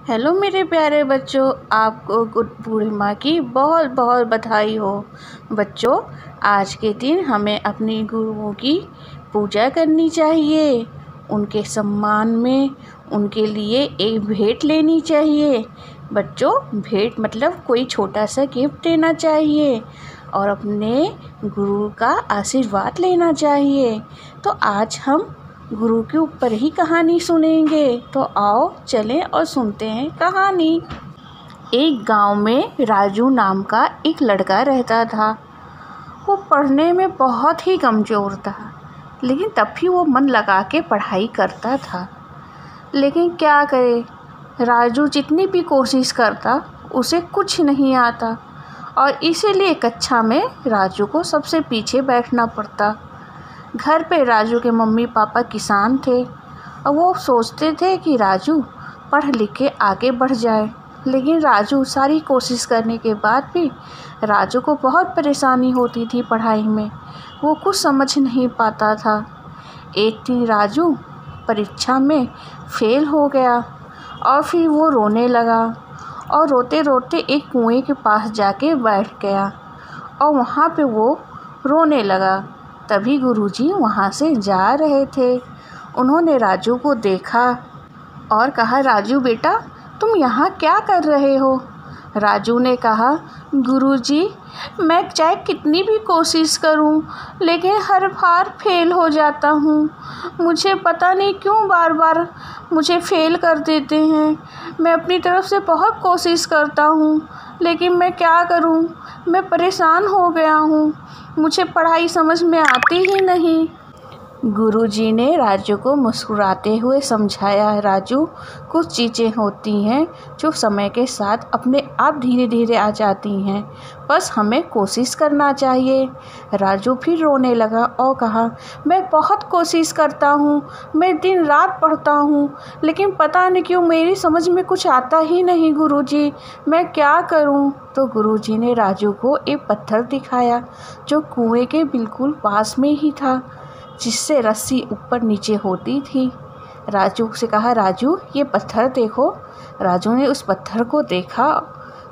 Hello मेरे प्यारे बच्चों, आपको गुड पूर्णिमा की बहुत बहुत बधाई हो। बच्चों, आज के दिन हमें अपने गुरुओं की पूजा करनी चाहिए। उनके सम्मान में उनके लिए एक भेंट लेनी चाहिए। बच्चों, भेंट मतलब कोई छोटा सा गिफ्ट देना चाहिए और अपने गुरु का आशीर्वाद लेना चाहिए। तो आज हम गुरु के ऊपर ही कहानी सुनेंगे। तो आओ चलें और सुनते हैं कहानी। एक गांव में राजू नाम का एक लड़का रहता था। वो पढ़ने में बहुत ही कमज़ोर था, लेकिन तब भी वो मन लगा के पढ़ाई करता था। लेकिन क्या करे, राजू जितनी भी कोशिश करता उसे कुछ नहीं आता और इसीलिए कक्षा में राजू को सबसे पीछे बैठना पड़ता। घर पे राजू के मम्मी पापा किसान थे और वो सोचते थे कि राजू पढ़ लिख के आगे बढ़ जाए। लेकिन राजू सारी कोशिश करने के बाद भी राजू को बहुत परेशानी होती थी पढ़ाई में। वो कुछ समझ नहीं पाता था। एक दिन राजू परीक्षा में फेल हो गया और फिर वो रोने लगा और रोते रोते एक कुएं के पास जाके बैठ गया और वहाँ पे वो रोने लगा। तभी गुरुजी वहाँ से जा रहे थे। उन्होंने राजू को देखा और कहा, राजू बेटा, तुम यहाँ क्या कर रहे हो? राजू ने कहा, गुरुजी, मैं चाहे कितनी भी कोशिश करूं, लेकिन हर बार फेल हो जाता हूं। मुझे पता नहीं क्यों बार बार मुझे फेल कर देते हैं। मैं अपनी तरफ से बहुत कोशिश करता हूं, लेकिन मैं क्या करूं? मैं परेशान हो गया हूं। मुझे पढ़ाई समझ में आती ही नहीं। गुरुजी ने राजू को मुस्कुराते हुए समझाया, राजू, कुछ चीज़ें होती हैं जो समय के साथ अपने आप धीरे धीरे आ जाती हैं, बस हमें कोशिश करना चाहिए। राजू फिर रोने लगा और कहा, मैं बहुत कोशिश करता हूँ, मैं दिन रात पढ़ता हूँ, लेकिन पता नहीं क्यों मेरी समझ में कुछ आता ही नहीं गुरुजी, मैं क्या करूँ? तो गुरुजी ने राजू को एक पत्थर दिखाया जो कुएं के बिल्कुल पास में ही था, जिससे रस्सी ऊपर नीचे होती थी। राजू से कहा, राजू, ये पत्थर देखो। राजू ने उस पत्थर को देखा,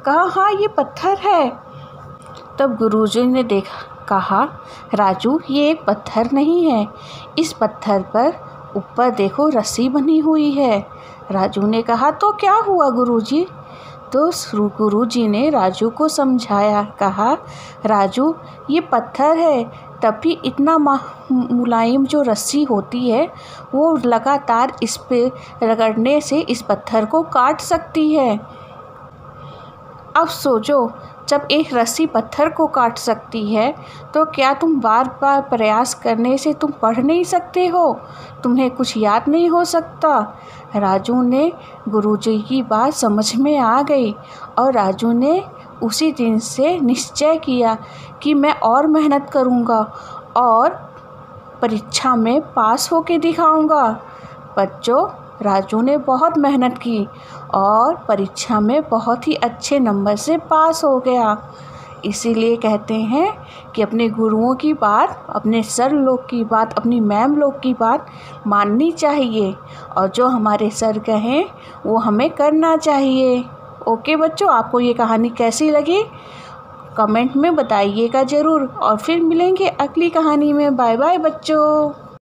कहा, हाँ, ये पत्थर है। तब गुरुजी ने कहा, राजू, ये एक पत्थर नहीं है, इस पत्थर पर ऊपर देखो रस्सी बनी हुई है। राजू ने कहा, तो क्या हुआ गुरुजी? तो गुरुजी ने राजू को समझाया, कहा, राजू, ये पत्थर है, तभी इतना मुलायम जो रस्सी होती है वो लगातार इस पे रगड़ने से इस पत्थर को काट सकती है। अब सोचो, जब एक रस्सी पत्थर को काट सकती है तो क्या तुम बार बार प्रयास करने से तुम पढ़ नहीं सकते हो? तुम्हें कुछ याद नहीं हो सकता? राजू ने गुरुजी की बात समझ में आ गई और राजू ने उसी दिन से निश्चय किया कि मैं और मेहनत करूँगा और परीक्षा में पास होके दिखाऊँगा। बच्चों, राजू ने बहुत मेहनत की और परीक्षा में बहुत ही अच्छे नंबर से पास हो गया। इसीलिए कहते हैं कि अपने गुरुओं की बात, अपने सर लोग की बात, अपनी मैम लोग की बात माननी चाहिए और जो हमारे सर कहें वो हमें करना चाहिए। ओके बच्चों, आपको ये कहानी कैसी लगी कमेंट में बताइएगा ज़रूर और फिर मिलेंगे अगली कहानी में। बाय बाय बच्चों।